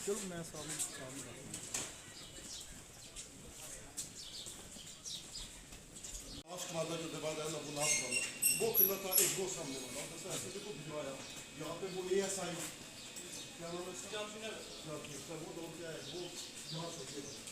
चलो मैं सामने लास्ट वाला जो दबा है ना वो लास्ट वाला वो खिला था एक वो सामने वाला तो ऐसे देखो भिजवाया यहाँ पे वो ASI क्या नाम है इसका वो दौड़ के आया वो यहाँ से